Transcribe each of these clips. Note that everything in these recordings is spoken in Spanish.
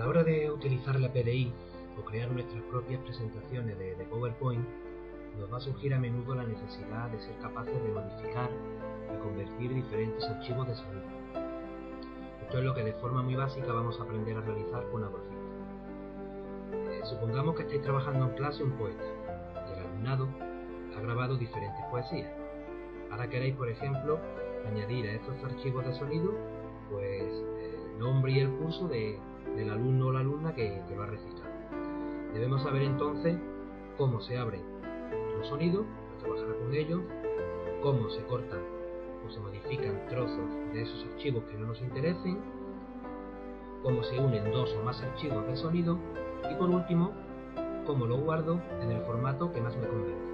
la hora de utilizar la PDI o crear nuestras propias presentaciones de PowerPoint, nos va a surgir a menudo la necesidad de ser capaces de modificar y convertir diferentes archivos de sonido. Esto es lo que de forma muy básica vamos a aprender a realizar con Audacity. Supongamos que estáis trabajando en clase un poeta y el alumnado ha grabado diferentes poesías. Ahora queréis, por ejemplo, añadir a estos archivos de sonido pues el nombre y el curso del alumno o la alumna que lo ha recitado. Debemos saber entonces cómo se abren los sonidos para trabajar con ellos, cómo se cortan o se modifican trozos de esos archivos que no nos interesen, cómo se unen dos o más archivos de sonido y por último, cómo lo guardo en el formato que más me convence.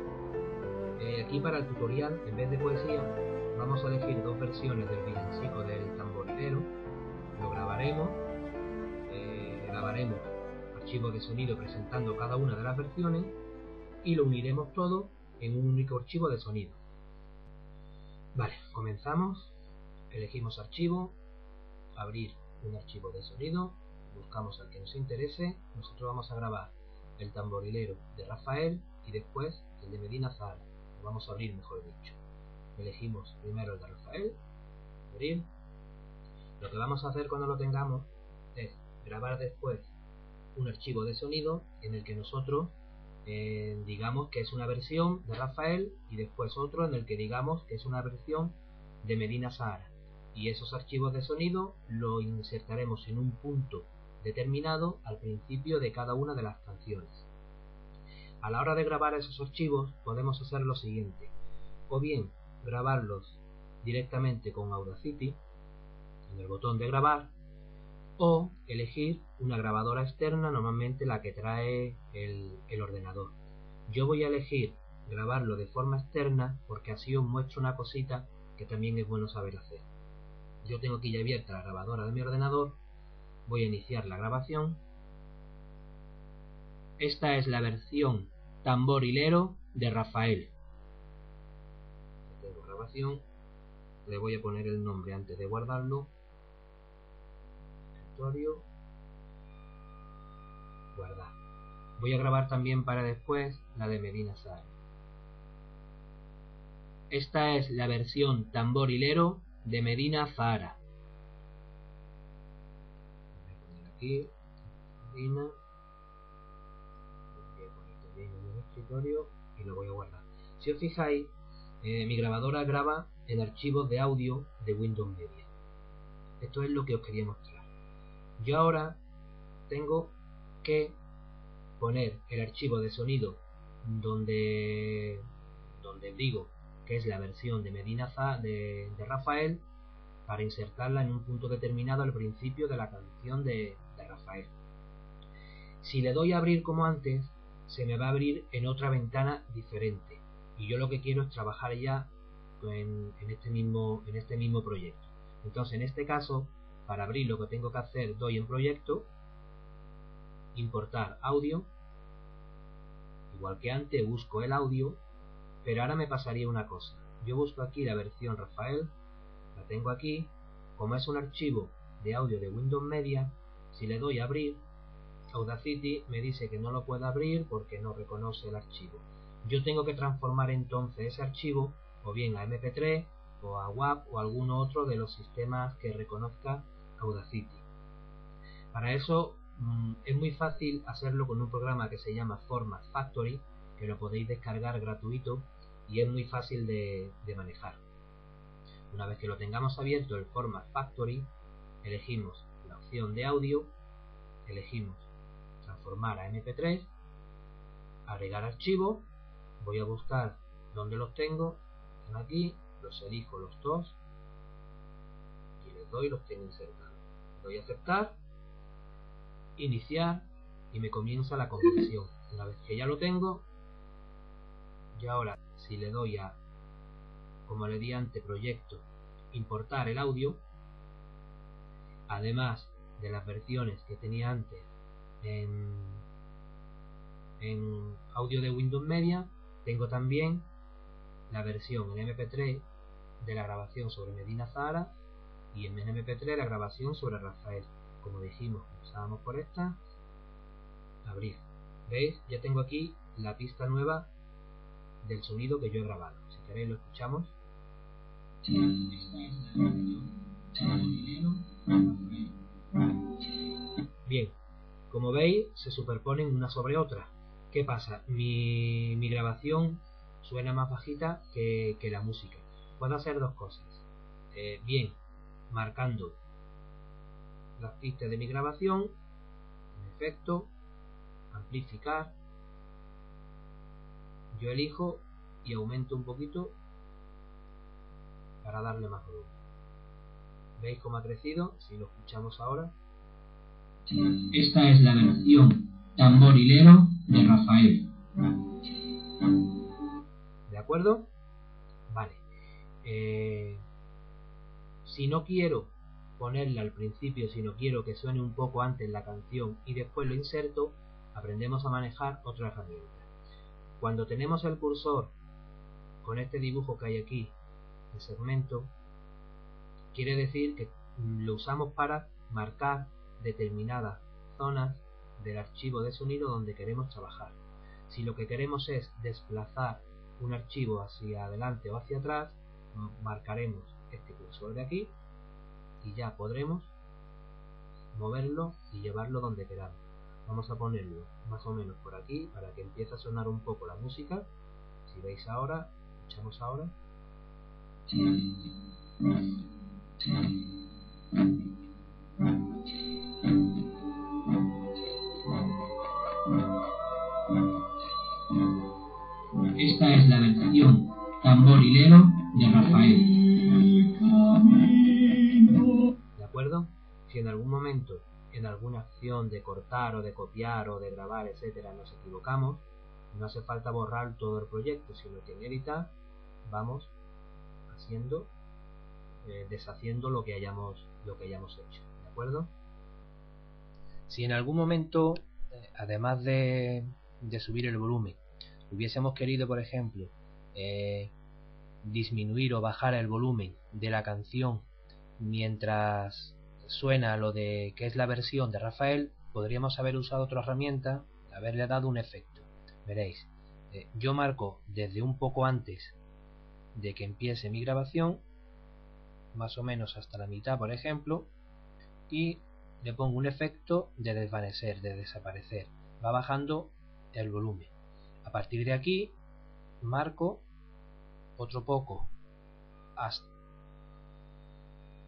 Aquí para el tutorial, en vez de poesía, vamos a elegir dos versiones del villancico del tamborilero. Lo grabaremos archivos de sonido presentando cada una de las versiones y lo uniremos todo en un único archivo de sonido. Vale, comenzamos, elegimos archivo, abrir un archivo de sonido, buscamos al que nos interese. Nosotros vamos a grabar el tamborilero de Rafael y después el de Medina Zahara. Lo vamos a abrir, mejor dicho. Elegimos primero el de Rafael, abrir. Lo que vamos a hacer cuando lo tengamos es grabar después un archivo de sonido en el que nosotros digamos que es una versión de Rafael y después otro en el que digamos que es una versión de Medina Zahara, y esos archivos de sonido lo insertaremos en un punto determinado al principio de cada una de las canciones. A la hora de grabar esos archivos podemos hacer lo siguiente: o bien grabarlos directamente con Audacity en el botón de grabar, o elegir una grabadora externa, normalmente la que trae el ordenador. Yo voy a elegir grabarlo de forma externa porque así os muestro una cosita que también es bueno saber hacer. Yo tengo aquí ya abierta la grabadora de mi ordenador, voy a iniciar la grabación. Esta es la versión tamborilero de Rafael. Tengo grabación, le voy a poner el nombre antes de guardarlo. Guardar. Voy a grabar también para después la de Medina Zahara. Esta es la versión tamborilero de Medina Zahara. Voy a poner aquí Medina. Voy a poner también en el escritorio y lo voy a guardar. Si os fijáis, mi grabadora graba en archivos de audio de Windows Media. Esto es lo que os quería mostrar. Yo ahora tengo que poner el archivo de sonido donde digo que es la versión de Medina Zahara de Rafael, para insertarla en un punto determinado al principio de la canción de Rafael. Si le doy a abrir como antes, se me va a abrir en otra ventana diferente, y yo lo que quiero es trabajar ya en este mismo proyecto. Entonces, en este caso, para abrir lo que tengo que hacer, doy en proyecto, importar audio, igual que antes busco el audio, pero ahora me pasaría una cosa. Yo busco aquí la versión Rafael, la tengo aquí. Como es un archivo de audio de Windows Media, si le doy a abrir, Audacity me dice que no lo puede abrir porque no reconoce el archivo. Yo tengo que transformar entonces ese archivo o bien a MP3 o a WAV o alguno otro de los sistemas que reconozca Audacity. Para eso es muy fácil hacerlo con un programa que se llama Format Factory, que lo podéis descargar gratuito y es muy fácil de manejar. Una vez que lo tengamos abierto el Format Factory, elegimos la opción de audio, elegimos transformar a MP3, agregar archivo, voy a buscar donde los tengo, están aquí, los elijo los dos y les doy, los tengo insertados. Doy a aceptar, iniciar y me comienza la conversión. Una vez que ya lo tengo, y ahora si le doy a, como le di antes, proyecto, importar el audio, además de las versiones que tenía antes en audio de Windows Media, tengo también la versión en MP3 de la grabación sobre Medina Zahara y en MP3 la grabación sobre Rafael. como dijimos, empezábamos por esta, abrir. ¿Veis? Ya tengo aquí la pista nueva del sonido que yo he grabado. Si queréis lo escuchamos. Bien, como veis se superponen una sobre otra. ¿Qué pasa? Mi grabación suena más bajita que la música. Puedo hacer dos cosas. Bien, marcando las pistas de mi grabación, en efecto, amplificar, yo elijo y aumento un poquito para darle más volumen. ¿Veis cómo ha crecido? Si lo escuchamos ahora. Esta es la versión tamborilero de Rafael. ¿De acuerdo? Vale. Si no quiero ponerla al principio, si no quiero que suene un poco antes la canción y después lo inserto, aprendemos a manejar otra herramienta. Cuando tenemos el cursor con este dibujo que hay aquí, el segmento, quiere decir que lo usamos para marcar determinadas zonas del archivo de sonido donde queremos trabajar. Si lo que queremos es desplazar un archivo hacia adelante o hacia atrás, marcaremos este cursor de aquí y ya podremos moverlo y llevarlo donde queramos. Vamos a ponerlo más o menos por aquí para que empiece a sonar un poco la música. Si veis ahora, escuchamos ahora. Esta es la versión tamborilero de Rafael. ¿De acuerdo? Si en algún momento, en alguna acción de cortar o de copiar o de grabar, etcétera, nos equivocamos, no hace falta borrar todo el proyecto, sino que en editar vamos haciendo, deshaciendo lo que hayamos hecho. ¿De acuerdo? Si en algún momento, además de subir el volumen, hubiésemos querido, por ejemplo, disminuir o bajar el volumen de la canción mientras suena lo de que es la versión de Rafael, podríamos haber usado otra herramienta, haberle dado un efecto. Veréis, yo marco desde un poco antes de que empiece mi grabación, más o menos hasta la mitad, por ejemplo, y le pongo un efecto de desvanecer, de desaparecer. Va bajando el volumen. A partir de aquí marco otro poco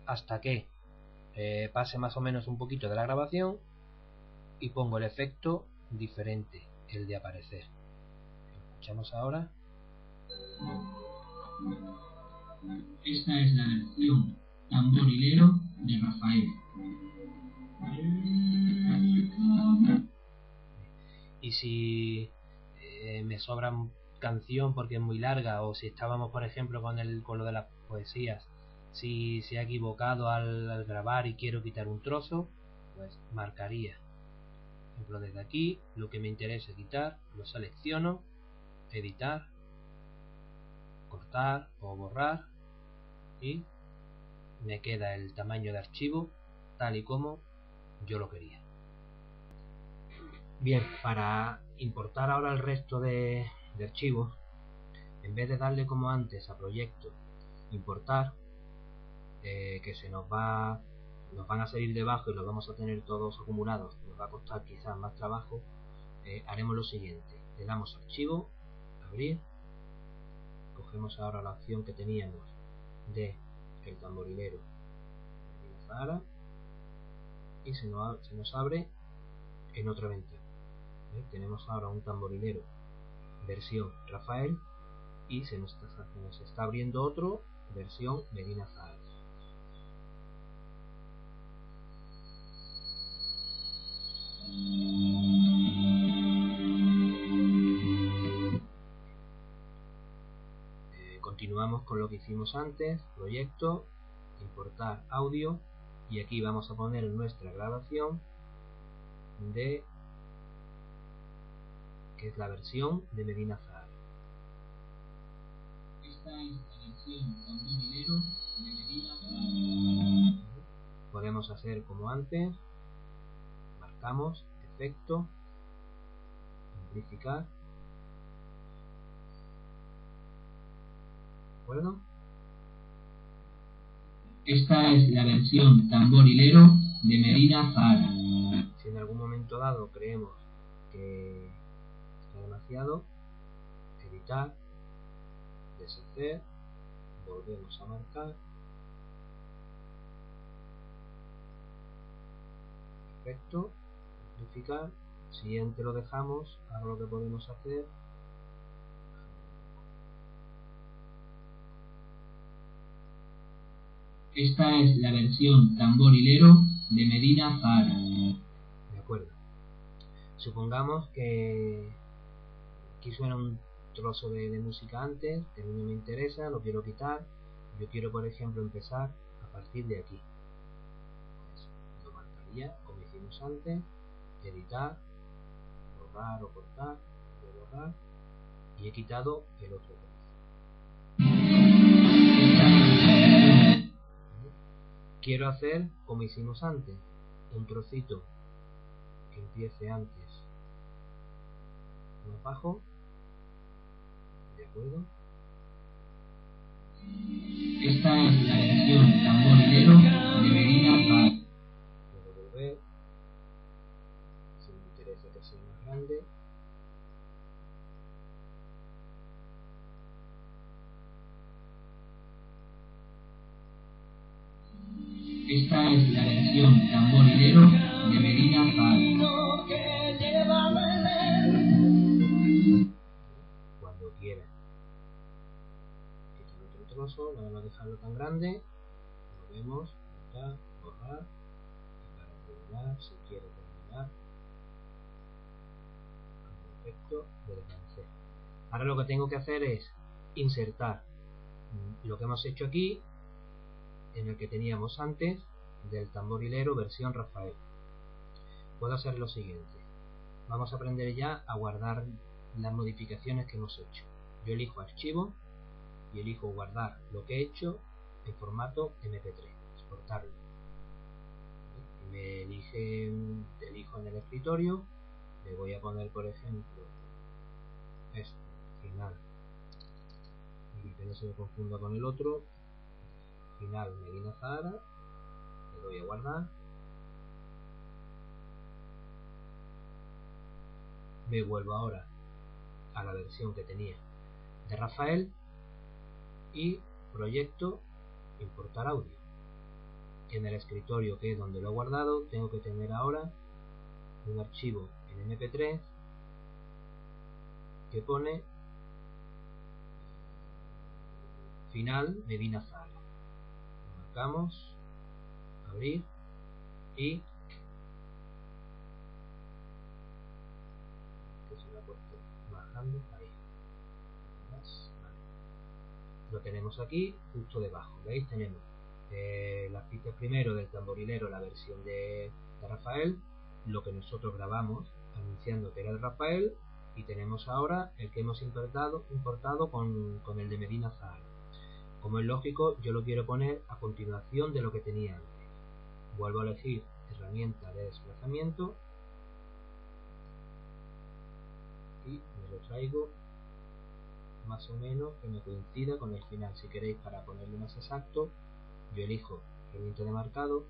hasta que pase más o menos un poquito de la grabación y pongo el efecto diferente, el de aparecer. Lo escuchamos ahora. Esta es la versión tamborilero de Rafael. Y si me sobra canción porque es muy larga, o si estábamos por ejemplo con lo de las poesías, si se ha equivocado al grabar y quiero quitar un trozo, pues marcaría. Por ejemplo, desde aquí lo que me interesa quitar, lo selecciono, editar, cortar o borrar, y me queda el tamaño de archivo tal y como yo lo quería. Bien, para importar ahora el resto de archivos, en vez de darle como antes a proyecto, importar, que nos van a salir debajo y los vamos a tener todos acumulados, nos va a costar quizás más trabajo, haremos lo siguiente: le damos archivo, abrir, cogemos ahora la opción que teníamos de el tamborilero y se nos abre en otra ventana. Tenemos ahora un tamborilero versión Rafael y se nos está abriendo otro versión Medina Zahara. Continuamos con lo que hicimos antes: proyecto, importar audio, y aquí vamos a poner nuestra grabación de que es la versión de Medina Zahara. Esta es la versión tamborilero de Medina Zahara. Podemos hacer como antes, Marcamos efecto, amplificar, ¿de acuerdo? Esta es la versión tamborilero de Medina Zahara. Si en algún momento dado creemos que está demasiado, editar, deshacer, volvemos a marcar, efecto, amplificar, siguiente lo dejamos. Ahora lo que podemos hacer, esta es la versión tamborilero de Medina Zahara. de acuerdo. Supongamos que aquí suena un trozo de música antes, que a mí no me interesa, lo quiero quitar. Yo quiero, por ejemplo, empezar a partir de aquí. Pues lo marcaría como hicimos antes, editar, borrar o cortar, borrar, y he quitado el otro trozo. Quiero hacer como hicimos antes, un trocito que empiece antes más bajo, ¿de acuerdo? Esta es la versión tamborilero de Medina Zahara. Puedo volver, si me interesa que sea más grande. Esta es la versión tamborilero de Medina Zahara. Cuando quiera quitar otro trozo para no dejarlo tan grande, volvemos, quitar, borrar, y para terminar, si quiero terminar, con el efecto de desvanecer. Ahora lo que tengo que hacer es insertar lo que hemos hecho aquí en el que teníamos antes del tamborilero versión Rafael. Puedo hacer lo siguiente. Vamos a aprender ya a guardar las modificaciones que hemos hecho. Yo elijo archivo y elijo guardar lo que he hecho en formato MP3, exportarlo. Me elijo en el escritorio, le voy a poner, por ejemplo, esto, final, y que no se me confunda con el otro, final Medina Zahara, le doy a guardar, me vuelvo ahora a la versión que tenía de Rafael y proyecto, importar audio. En el escritorio, que es donde lo he guardado, tengo que tener ahora un archivo en MP3 que pone final Medina Zahara. Lo marcamos, abrir y que se lo ha puesto bajando ahí. Vale. Lo tenemos aquí justo debajo. ¿Veis? Tenemos las pistas primero del tamborilero, la versión de Rafael, lo que nosotros grabamos anunciando que era de Rafael, y tenemos ahora el que hemos importado con el de Medina Zahara. Como es lógico, yo lo quiero poner a continuación de lo que tenía antes. Vuelvo a elegir herramienta de desplazamiento y me lo traigo más o menos que me coincida con el final. Si queréis, para ponerlo más exacto, yo elijo herramienta de marcado,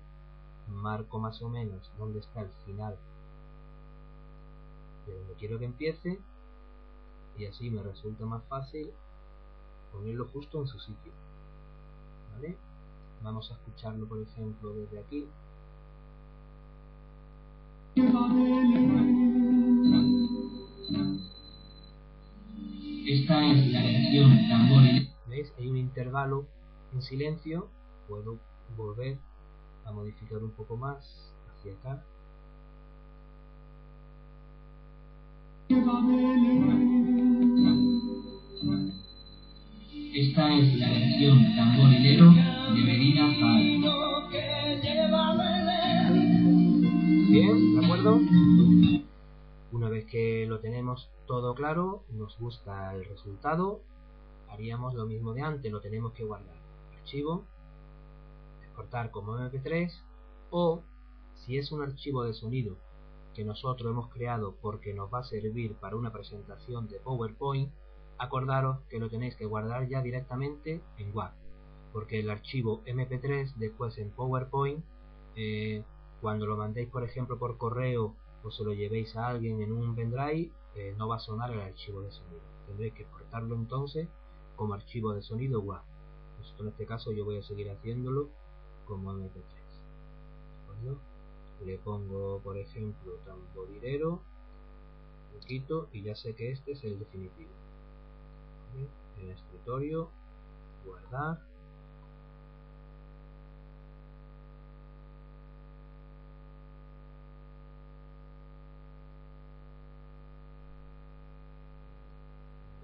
marco más o menos donde está el final de donde quiero que empiece, y así me resulta más fácil ponerlo justo en su sitio. ¿Vale? Vamos a escucharlo, por ejemplo, desde aquí. Esta es la versión tamborilero. ¿Veis? Hay un intervalo en silencio. Puedo volver a modificar un poco más hacia acá. Esta es la versión tamborilero de Medina Zahara. Bien, ¿de acuerdo? Una vez que lo tenemos todo claro, nos gusta el resultado, haríamos lo mismo de antes, lo tenemos que guardar. Archivo, exportar como MP3, o si es un archivo de sonido que nosotros hemos creado porque nos va a servir para una presentación de PowerPoint, acordaros que lo tenéis que guardar ya directamente en Word, porque el archivo MP3 después en PowerPoint, cuando lo mandéis por ejemplo por correo o se lo llevéis a alguien en un pendrive, no va a sonar el archivo de sonido. Tendréis que exportarlo entonces como archivo de sonido Word. Esto en este caso yo voy a seguir haciéndolo como MP3. ¿De acuerdo? Le pongo por ejemplo tamborilero, lo quito y ya sé que este es el definitivo. En el escritorio, guardar.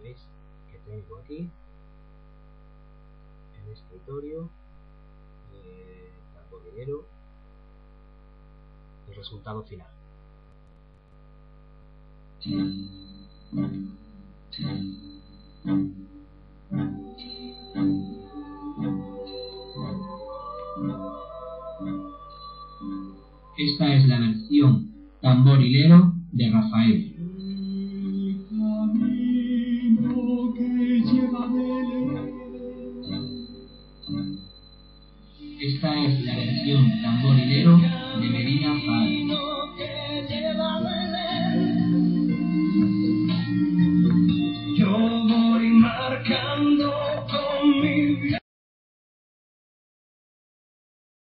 Veis que tengo aquí en el escritorio, tamborilero, el resultado final. Esta es la versión tamborilero de Rafael.